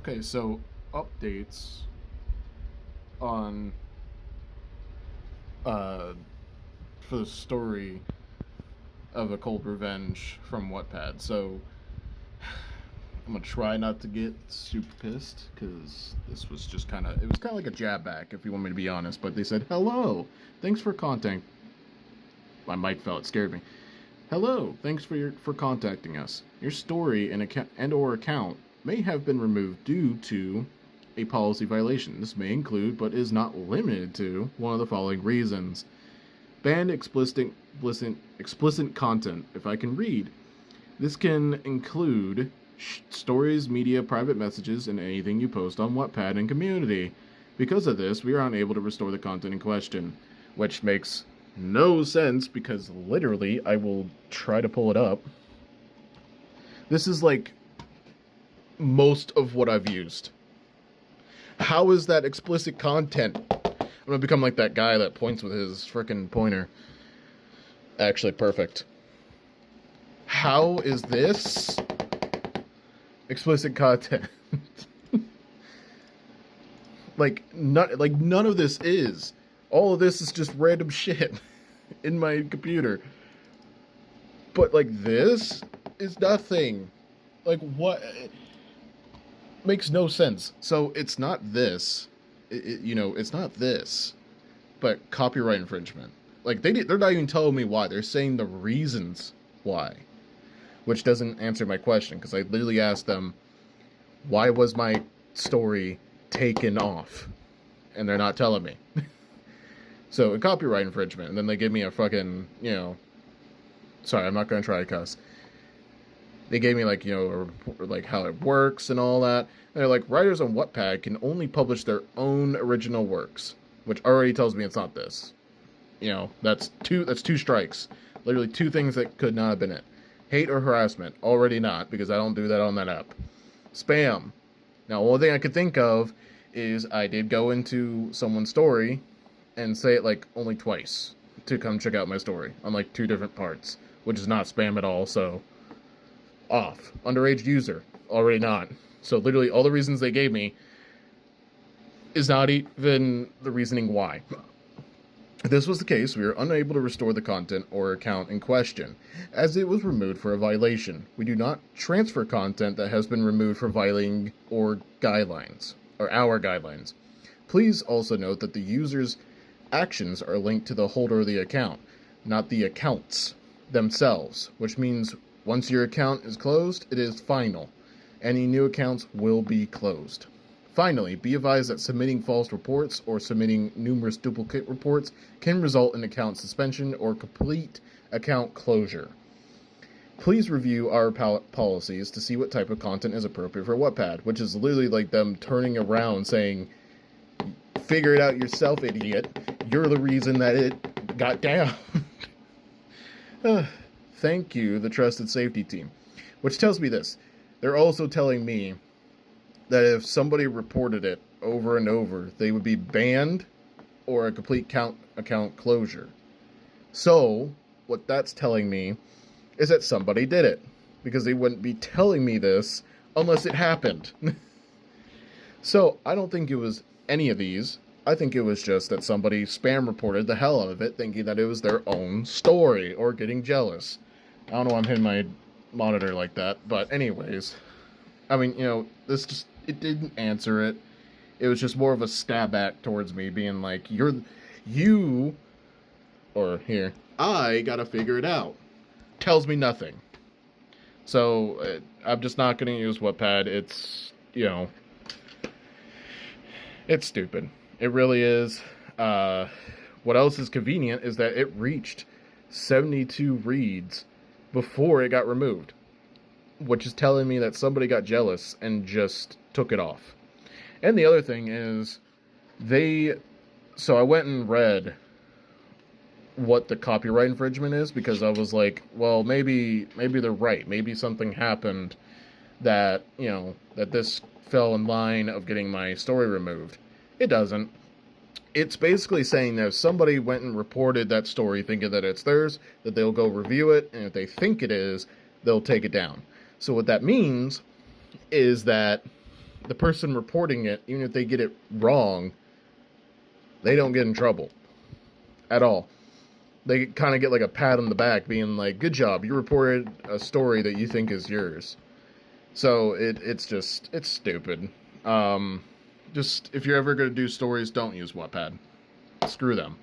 Okay, so updates on uh for the story of A Cold Revenge from Wattpad. So I'm gonna try not to get super pissed because this was just it was kind of like a jab back, if you want me to be honest. But they said, "Hello, thanks for contacting." My mic fell; it scared me. Hello, thanks for contacting us. Your story and or account may have been removed due to a policy violation. This may include, but is not limited to, one of the following reasons: banned explicit content. If I can read, this can include stories, media, private messages, and anything you post on Wattpad and community. Because of this, we are unable to restore the content in question, which makes no sense because literally I will try to pull it up. This is like most of what I've used. How is that explicit content? I'm gonna become like that guy that points with his frickin' pointer. Actually, perfect. How is this explicit content? None of this is. All of this is just random shit in my computer. But this is nothing. What? It makes no sense. So it's not this. It's not this. But copyright infringement. They're not even telling me why. They're saying the reasons why. Which doesn't answer my question, because I literally asked them, why was my story taken off? And they're not telling me. So, a copyright infringement, and then they give me a fucking, sorry, I'm not going to try to cuss. They gave me, how it works and all that. And they're like, writers on Wattpad can only publish their own original works, which already tells me it's not this. That's two strikes. Literally two things that could not have been it. Hate or harassment, already not, because I don't do that on that app. Spam. Now, the only thing I could think of is I did go into someone's story and say it only twice to come check out my story on two different parts, which is not spam at all. So off. Underage user, already not. So literally all the reasons they gave me is not even the reasoning why. If this was the case, we are unable to restore the content or account in question, as it was removed for a violation. We do not transfer content that has been removed for violating our guidelines. Please also note that the user's actions are linked to the holder of the account, not the accounts themselves, which means once your account is closed, it is final. Any new accounts will be closed. Finally, be advised that submitting false reports or submitting numerous duplicate reports can result in account suspension or complete account closure. Please review our policies to see what type of content is appropriate for Wattpad, which is literally them turning around saying, figure it out yourself, idiot. You're the reason that it got down. Thank you, the trusted safety team. Which tells me this. They're also telling me that if somebody reported it over and over, they would be banned or a complete account closure. So, what that's telling me is that somebody did it, because they wouldn't be telling me this unless it happened. So, I don't think it was any of these. I think it was just that somebody spam reported the hell out of it, thinking that it was their own story, or getting jealous. I don't know why I'm hitting my monitor like that, but anyways. I mean, it didn't answer it. It was just more of a stab back towards me, being like, I gotta figure it out. Tells me nothing. So, I'm just not gonna use Wattpad. It's, it's stupid. It really is. What else is convenient is that it reached 72 reads before it got removed, which is telling me that somebody got jealous and just took it off. And the other thing is, so I went and read what the copyright infringement is, because I was like, well, maybe they're right. Maybe something happened that, that this fell in line of getting my story removed. It doesn't. It's basically saying that if somebody went and reported that story thinking that it's theirs, that they'll go review it, and if they think it is, they'll take it down. So what that means is that the person reporting it, even if they get it wrong, they don't get in trouble at all. They kind of get like a pat on the back, being like, "Good job, you reported a story that you think is yours." So it's stupid. Just if you're ever gonna do stories, don't use Wattpad. Screw them.